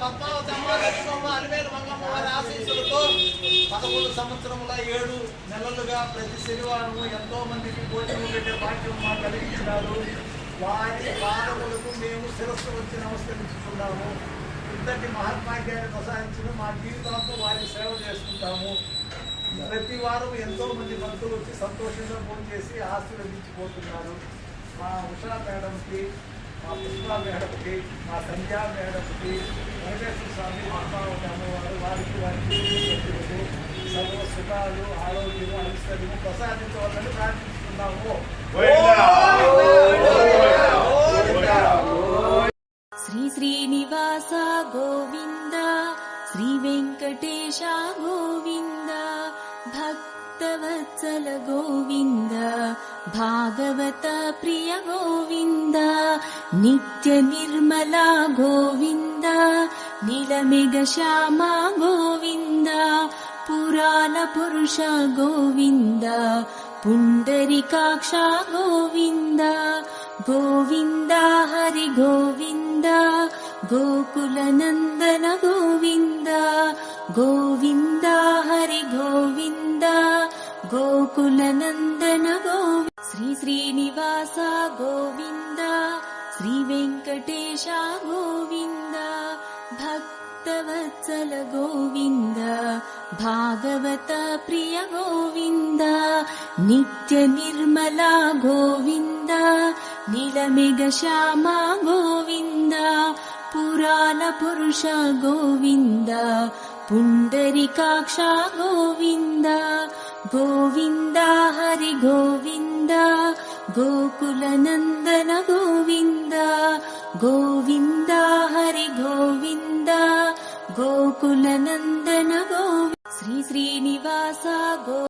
పద్మావతి అమ్మ, లక్ష్మమ్మ, అలివేలు మంగమ్మ వారి ఆశీస్సులతో 11 సంవత్సరముల 7 నెలలుగా ప్రతి శనివారం ఎంతో మందికి భోజనం పెట్టే భాగ్యం మాకు కలిగించినారు. వారి పాదములకు మేము శిరస్సు వచ్చి నమస్కరించుకున్నాము. ఇంతటి మహాత్మాజ్ఞాన్ని ప్రసాదించిన మా జీవితాలతో వారికి సేవ చేసుకుంటాము. ప్రతి వారం ఎంతో మంది భక్తులు వచ్చి సంతోషంగా భోజనం చేసి ఆశీర్వదించిపోతున్నారు. మా ఉషా మేడంకి, మా పుష్పా మేడంకి, మా సంధ్యా మేడంకి, వెంకటేశ్వర స్వామి, పద్మావతి అమ్మవారు వారికి సర్వ సుఖాలు, ఆరోగ్యము, ఐశ్వర్యము ప్రసాదించవాలని ప్రార్థిస్తున్నాము. శ్రీ శ్రీనివాస గోవింద, శ్రీ వెంకటేశ గోవింద, భక్తవత్సల గోవింద, భాగవత ప్రియ గోవింద, నిత్య నిర్మల గోవింద, నీలమేఘ శ్యామ గోవింద, పురాణ పురుష గోవింద, పుండరీకాక్ష గోవింద, గోవింద హరి గోవింద, గోకుల నందన గోవింద, గోవింద హరి గోవింద, గోకుల నందన గోవింద. శ్రీ శ్రీనివాస గోవింద, శ్రీ వెంకటేశ గోవింద, భక్తవత్సల గోవింద, భాగవత ప్రియ గోవింద, నిత్య నిర్మల గోవింద, నీలమేఘ శ్యామ గోవింద, పురాణ పురుష గోవింద, పుండరీకాక్ష గోవింద, గోవింద హరి గోవింద, గోకుల నందన గోవింద, గోవింద హరి గోవింద, గోకుల నందన గోవింద. శ్రీ శ్రీనివాస గో